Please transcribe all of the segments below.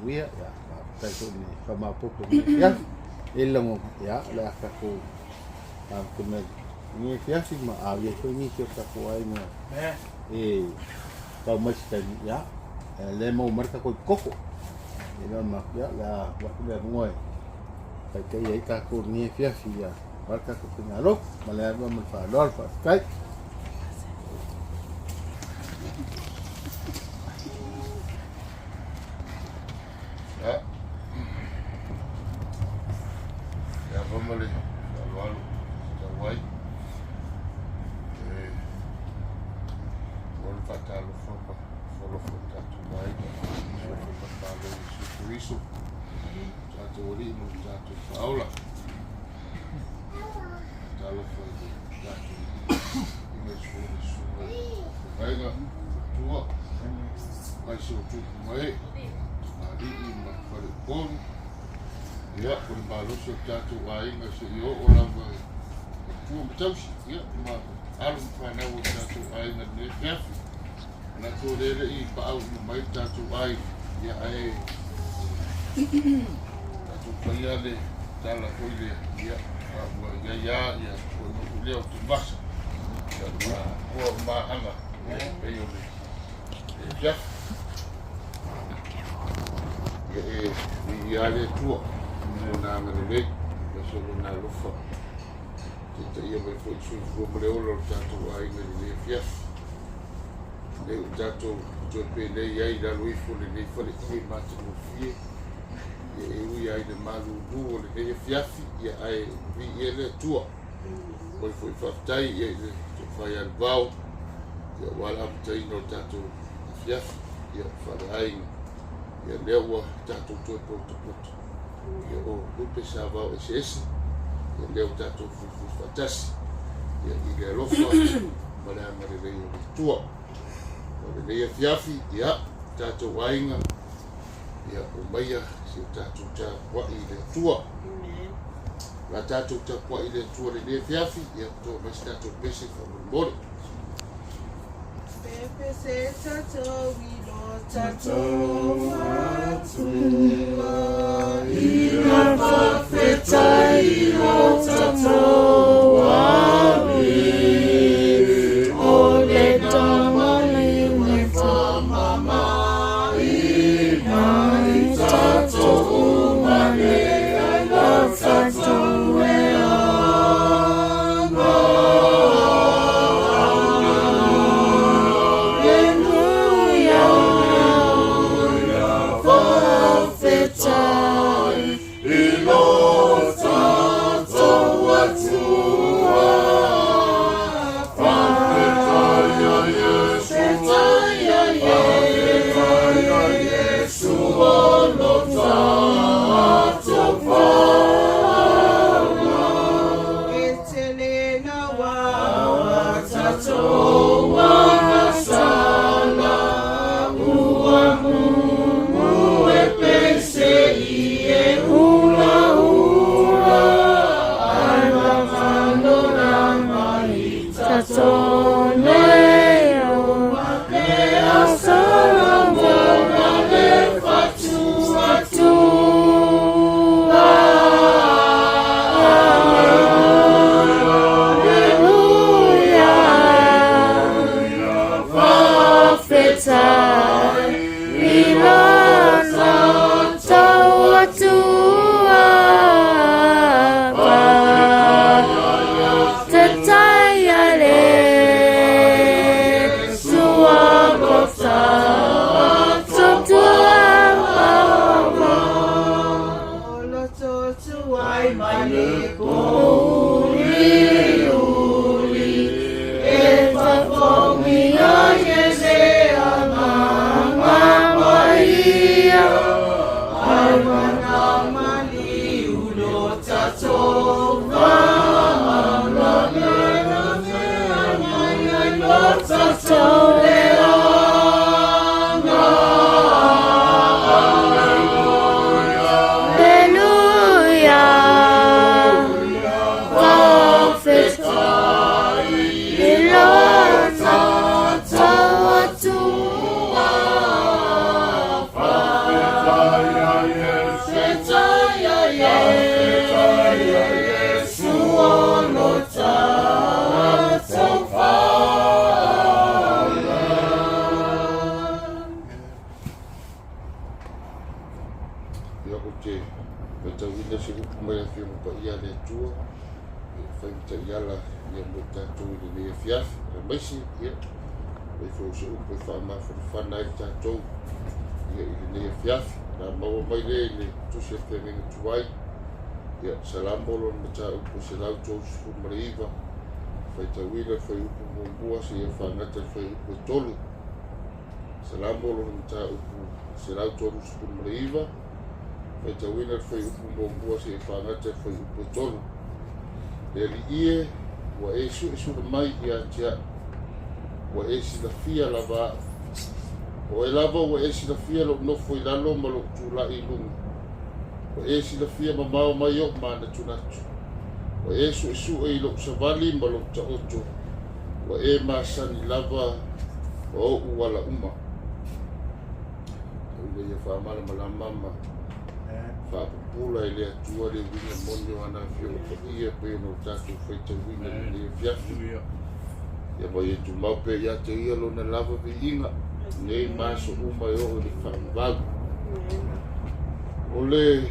wia ya tato ni kama popo ni ya elamo ya la kako kuna ni fiasi ma avia ko ni ke kako ai mo kau masih ya le mau marka ko koko ina ma ya la waktu dia ngoi kai ai kako ni fiasi ya marka ko pinalo malaba malfalor fa kai ya vamos ali lalu jawai wal fatalo fopa folo fota tu mai folo fatalo su tatu ori no tatu faula talo foi tatu image su vai ga tua vai su tu mai ali ma fale pon ya kun balu su tatu ai ga se yo ora ma tu tausi ya ma alu fana wo tatu ai na ne kafi na to dele I pa au mai tatu ai ya ai tatu faya le tala koile ya ya ko no leo tu basa ya ma ana peyo ya ya le tu na ngale ya solo na lufa te ia me foi su mo lo tanto ai ngale ya le tanto jo pe le ai da lui fu le foi ma tu fie e ui ai de malu du le fiafi ia ai vi ele tua poi foi fatai e fai al vau ia wala tai no tanto fiafi ia Faleao ia Leua tanto tu poto ia o lupe sa vau esse ia leu tanto fu fatasi ia ile lofa mala mare le tua le fiafi ia tanto wainga ia o maia si tatu ta wa ile tua la tatu ta wa ile tua le fiafi ia to mas tatu pesi fa mbole pepe se tato wilo tato matu ina fafeta ilo tato wabi ole tamale wefa mama Salambolo mata upo Sealiimalietoa Sefulumaliiva faitauina fai upu muambua se ia whangata fai upu tolu. Salambolo mata upu Sealiimalietoa Sefulumaliiva faitauina fai upu muambua se ia whangata fai upu tolu. Le liie wa esu mai ia tia wa silafia lava o e lava wa silafia lo nofo i lalo ma lo tula'i lunga. O silafia mamao mai o mana tunatu. O su e lo savali ma lo taoto. O masani lava o uwala uma. Ule ia whaamala malamama. Whaapupula ele atua le wina monio ana fio o ia pēno tatu whaita wina le fiafi. Ia mai e tu maupe ia te ia lo na lava vi inga. Nei maso uma o le whaamvagu. O le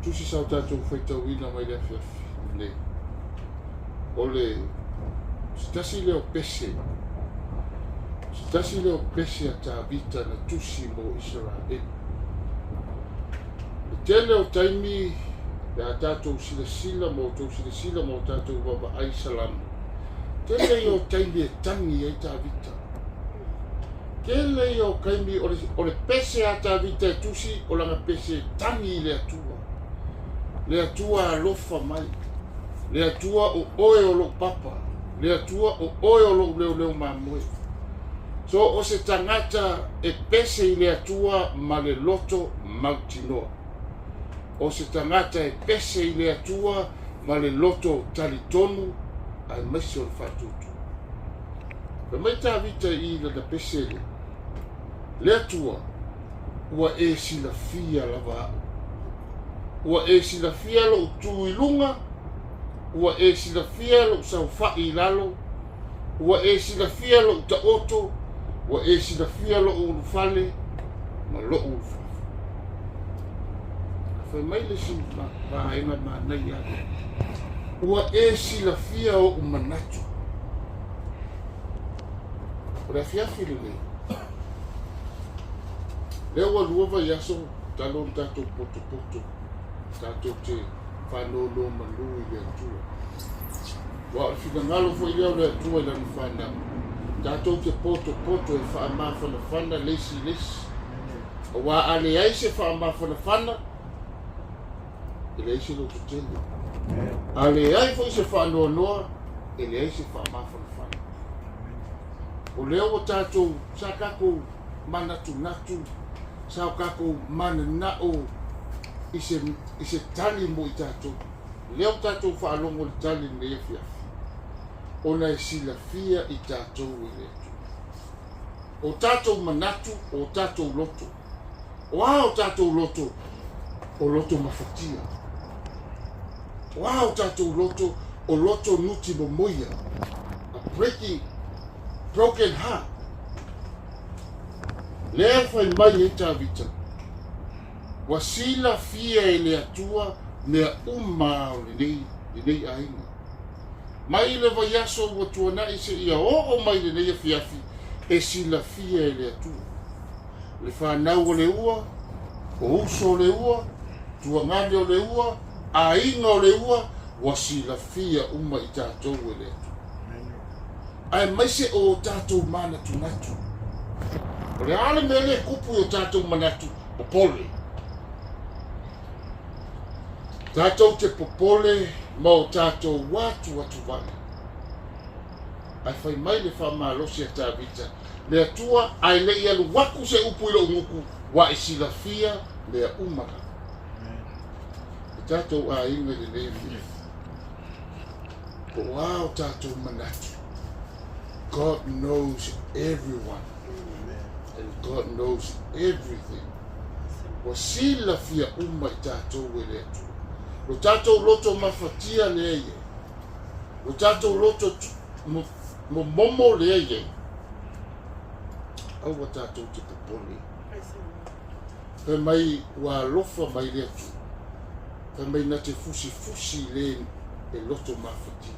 tusi sau tatu whaita wina mai le fiafi. Ne. O le stasi leo pese. Stasi leo pese a tāvita na tusi mo Israel. Tele o taimi ya tātou sila mo tō sila mo tātou wama ai salamu. Tele o taimi e tangi e tāvita. Tele o kaimi o le pese a tāvita e tusi o langa pese tangi le atua. Le atua alofa mai. Le atua o oe o lo papa. Le atua o oe o lo leo mamue. So o se tangata e pese i le atua ma le loto mautinoa. O se tangata e pese i le atua ma le loto talitonu ai maisi o le whatutu. Ka mai tāvita i le pese le atua ua e silafia lava. Ua e silafia lo tuilunga. Ua e silafia lo saufa'i lalo. Ua e silafia lo taoto. Ua e silafia lo ulufale ma lo ulufale. Fai mai le si ma'aenga ma'anai ake. Ua e silafia o umanatu. O le afiafi le lei. Leua luava yaso talon tātou poto. Tātou te whanolo manui le atua. Wa o whikangalo fo i leo le atua i lani whanau. Tātou te poto e whaamawhana lesi. O wa ale ai se whaamawhana. Ele ai se lotu tele. Ale ai fo i se whanoa. Ele ai se whaamawhana. O leo o tātou sa kako manatu. Sa kako mananao i se tali mo i tātou. Leo tātou whaalongo le tali ne fiafi. Ona e silafia i tātou i letu. O tātou manatu, o tātou loto. O tātou loto, o loto mafatia. O tātou loto, o loto nuti momoia. A broken heart. Lea fai mai e tāvita. Wa silafia e le atua mea o le nei ainga. Mai le vaiaso ua tuanai se ia o mai le nei fiafi e silafia e le atua. Le whanau o le ua, o uso o le ua, tuangane o le ua, a inga o le ua, wa silafia i tātou e le atua. Ai mai se o tātou mana tunatu. O le ale mele kupu o tātou manatu, o pole. Tātou te popole ma o tātou watu vale. Ai whai mai le whamalosi a tāvita. Le atua ai le ialu waku se upu ilo umuku wa e silafia le a umaka. E tātou a inga le levi. Ko wao tātou manatu. God knows everyone. And God knows everything. o sila fia uma I tātou e le atua. Lo tātou loto mafatia le eie. Lo tātou loto mo momo le eie. Au wa tātou te popoli. Pe mai wa lofa mai le atu. Pe mai na te fusi le e loto mafatia.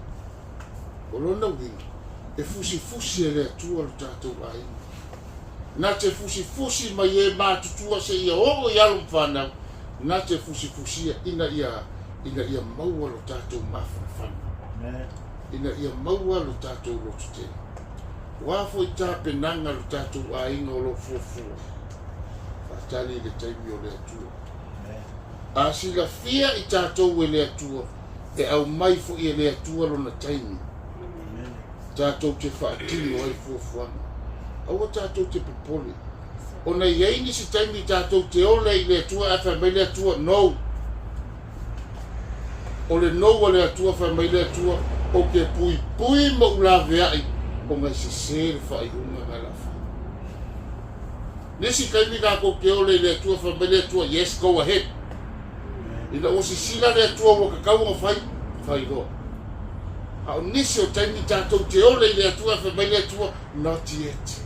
O lona wingi. E fusi le atua lo tātou ai. Na te fusi mai e mātutua se ia o i alu whanau. Na te fusi ina ia maua lo tātou mawhanawhana. Ina ia maua lo tātou lotu te. Wafo I tā penanga lo tātou a inga o lo fuafua. Whatali le taimi o le atua. A sila fia I tātou e le atua. E au mai fo I le atua lo na taimi. Tātou te whaatili o ai fuafuanga. Awa tātou te popoli. O na iaini si taimi tātou te ole I le atua a whamai le atua, no. O le no o le atua whamai le atua, o ke pui mo ula veai, o ngai se sere whai unga ngai lafa. Nesi taimi kako ke ole le atua whamai le atua, yes, go ahead. Ina o si sila le atua o kakau o whai roa. A o nisi o taimi tātou te ole le atua whamai le atua, not yet.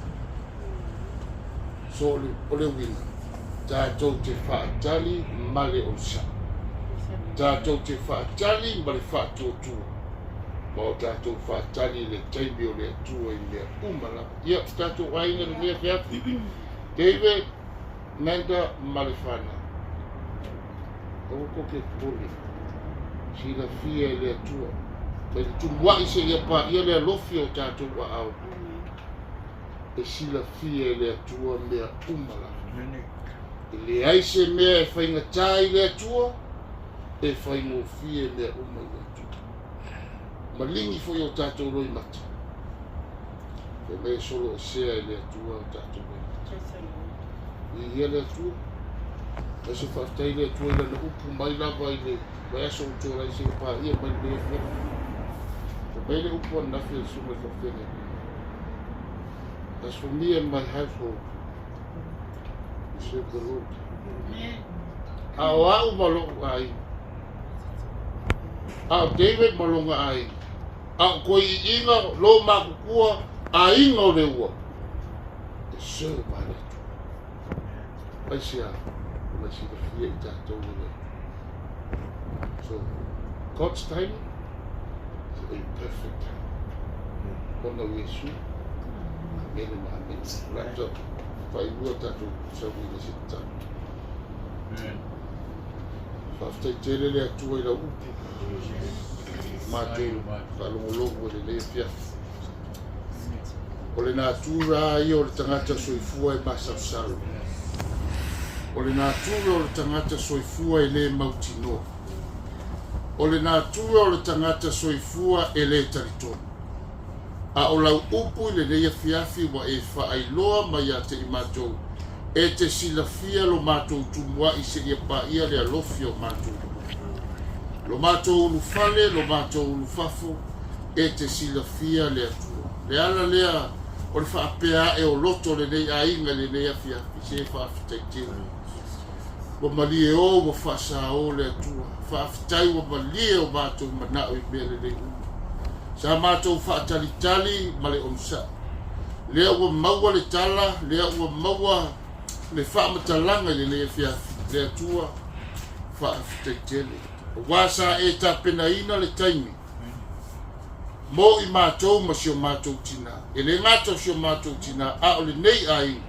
So ole wina, tātou te whaatali male o sa. Tātou te whaatali male whaatotua. Ma o tātou whaatali le taimi o le atua I lea umala. Ia, tātou wainga le lea whiapi. David, Manda, male whana. Oko ke poli. Sila fia le atua. Kai tu wai se ia pa, ia le alofi o tātou wa au. E sila fia le atua mea umala. E le aise mea e whainga tai le atua, e whaingo fia mea umala le atua. Malingi fo I o tātou roi mata. E mea solo e sea le atua o tātou roi mata. I ia le atua, e se whaatai le atua ila na upu mai lava I le mai aso utora I se pa ia mai le fia. E mai le upu anafi e sume whawhene. As for me and my household, we serve the Lord. Au malonga ai. Au David malonga ai. Au koi inga lo makukua a inga o Leua. E serve my Lord. Mai sia the fia I tātou le. So, God's timing is a perfect time. Ona Yesu. Mene mahamens. Right up. Whai ua tātou sawi le sita. Whaftai tere le atua I la upu. Mātou whalongologo le le fiafi. O le nātura ai o le tangata soifua E masausalo. O le nātura o le tangata soifua E le mautinoa. O le nātura o le tangata soifua E le taritona. A o lau upu le leia fiafi wa e whaailoa mai a te I mātou. E te silafia lo mātou tumua I se ia pa ia le alofi o mātou. Lo mātou ulu fale, lo mātou ulu fafo, e te silafia le atua. Le ala lea o le whaapea e o loto le nei a inga le leia fiafi, se whaafitaitela. Wa malie o wa whaasa o le atua. Whaafitai wa malie o mātou manao I mea le nei ulu. Sa mātou whaatalitali ma le onsa. Lea ua maua le tala, lea ua maua le whaamatalanga le lea fiafi. Lea tua whaafitaitele. Wasa e tapenaina le taimi. Mo I mātou ma sio mātou tina. E le ngata sio mātou tina a o le nei ai.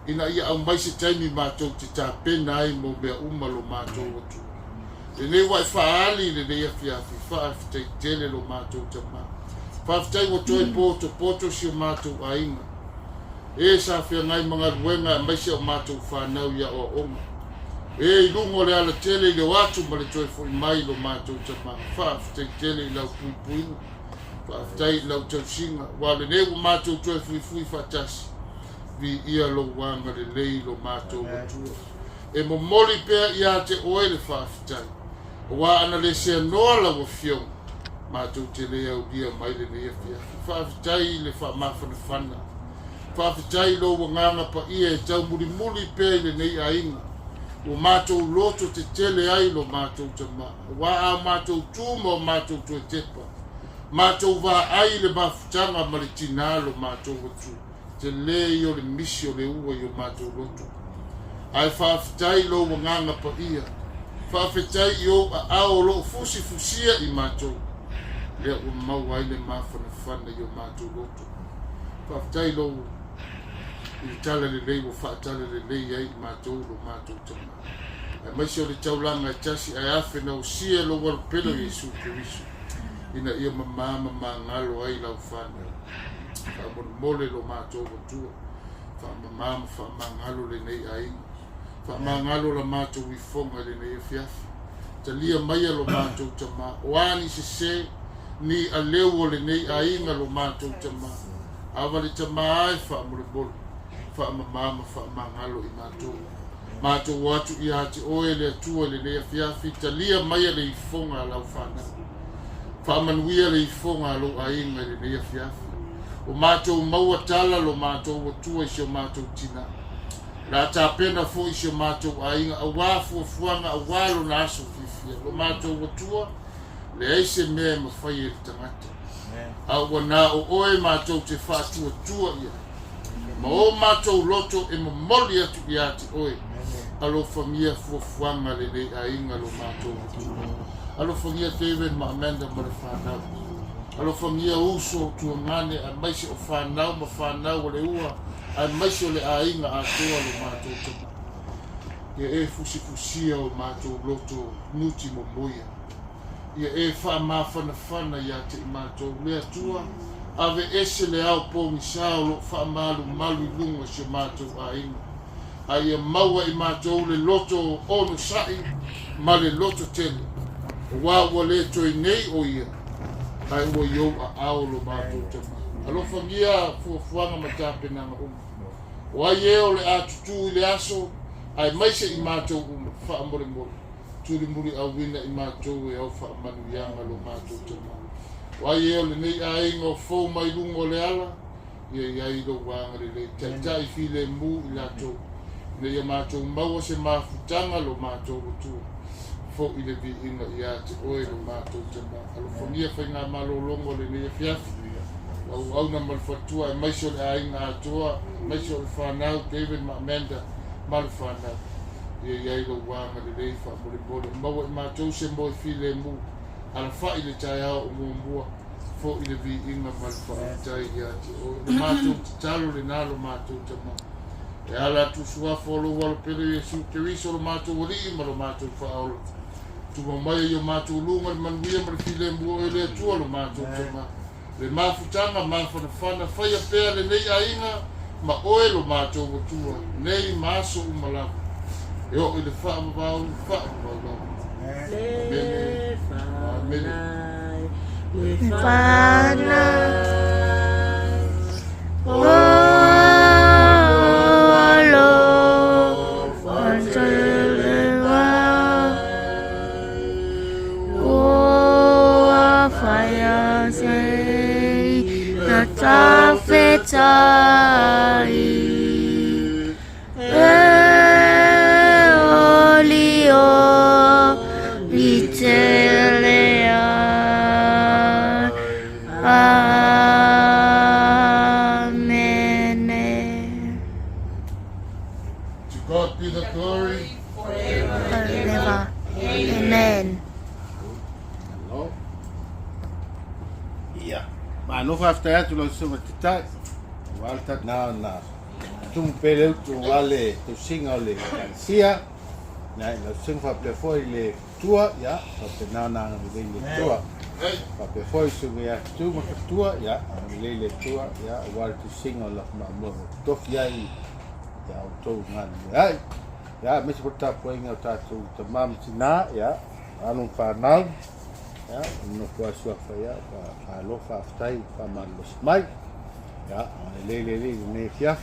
Ina ia au mai se taimi mātou te tapena ai mo mea umalo mātou atu. Le nei wai whaali le nei fiafi, whaafitai tele lo mātou tama. Whaafitai wa toi poto si o mātou ainga. E sa whia ngai mga ruenga mai se o mātou whanau ia o onga. E lungo le ala tele le watu ma le toi fui mai lo mātou tama. Whaafitai tele I lau pui. Whaafitai lau tausinga. Wa le nei wa mātou toi fui whatasi. Vi ia lo wanga le lei lo mātou watua. E mo moli pea ia te oe le whaafitai. Wa ana le se noa la wa fiong. Mātou te lea o dia mai le nea fia. Whaafitai le whaamawhana. Whaafitai lo wa nganga pa ia e tau muri pe le nei a inga. o mātou loto te tele ai lo mātou tama. Wa a mātou tūma o mātou tue tepa. Mātou wā ai le mafutanga ma le tina lo mātou watu. Te le i o le misi o le ua i o mātou loto. Ai whaafitai lo wanganga pa ia. Whaafitai i o a ao lo fusia i mātou. Lea o mau ai le mawhanawhana i o mātou loto. Whaafitai lo i tala le lei o whaatala le lei ai i mātou lo mātou tama. Ai maisi o le taulanga i tasi ai awhi na o sia lo walpelo Jesu Kirisu. Ina ia mamama ngalo ai lau whana. Mole lo mātou watua. Whamamama whamangalo le nei ai. Whamangalo la mātou i whonga le nei fiafi. Ta lia maia lo mātou tama. Oani se ni a leo o le nei ainga lo mātou tama. Awa le tama ai whamure bolo. Whamamama whamangalo i mātou. Mātou watu i ati oe le atua le nei fiafi. Ta lia maia le i whonga lau whana. Whamanuia le i whonga lo ainga le nei fiafi. O mātou maua tala lo mātou watua i sio mātou tina. Nā tā pena fo i sio mātou ainga a wāfua fuanga a wālo na aso fifia. Lo mātou watua le eise mea ma whai e tangata. A wana o oe mātou te whātua tua ia. Ma o mātou loto e ma moli atu i ati oe. Alo whamia fuanga le nei ainga lo mātou watua. Alo whamia David ma Amanda ma le whanau. Alo whamia uso tua ngane a maisi o whanau ma whanau o Leua a maisi o le ainga a toa lo mātou tama. Ia e fusia o mātou loto nuti mo moia. Ia e wha mawhanawhana ia te i mātou lea tua. Ave ese le au pōngi sao lo wha malu i lunga si mātou ainga. A ia maua i mātou le loto ono sai ma le loto tele. Wawa le toi nei o ia. Ai o yo a aulo mātou tama. Alo whangia fuanga matapena na uma. O ai e o le atutu i le aso, ai maise i mātou uma, wha amore mori. Turi muri au wina i mātou e au wha manu ianga lo mātou tama. O ai e o le nei a inga o fau mai lungo le ala, ia i lo wanga le tai file mu i lato. Nei a mātou maua se mafutanga lo mātou rotua. Fo i le vi inga i ate oe lo mātou tama. Alo whangia whai ngā malo longo le nea fiafi. Au na malfatua e maisio le ainga atoa, maisio le whanau, David ma Amanda, ma le whanau. Ia lo wanga le rei wha mole bole. Maua i mātou se moi file mu. Ala whai le tai ao o mua. Fo i le vi inga malfatai i ate oe. Le mātou talo le nalo mātou tama. E ala tu suafo lo walo pere Jesu Kirisu lo mātou wali ima lo mātou whaolo. Tuma mai yo mātou lunga le manuia ma le file mua e le atua lo mātou tama. Le mafutanga mawhanawhana whaia pēr le nei ainga ma oe lo mātou watua. Nei maso umalawa. E o i le whaamawau. Le whanai, le whanai. Tawhetai olio litelea amen. To God be the glory forever. Amen. No whaftai atu lau suma te tai. Walta na tumu pere utu wale tu singa o le kansia. Na ina singa whapefoi le tua, ya, whape nana le tua. Whapefoi sunga ya tu maka tua, ya, le tua, ya, wale tu singa o la mamo. Tofi ai, ya, o tau ngani. Ai, ya, mesi po tapu inga o tatu ta mamtina, ya, anu whanau. Ya, no kwa suafa ya, pa lo fa aftai, pa malos mai. Ya, le ne fia.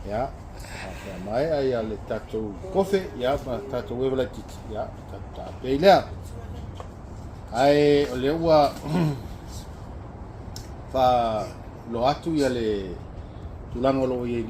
Ya, pa mai ai le tato kofe, ya, pa tato webla titi, ya, ta peila. Ai o Leua fa lo atu ya le tulango lo ye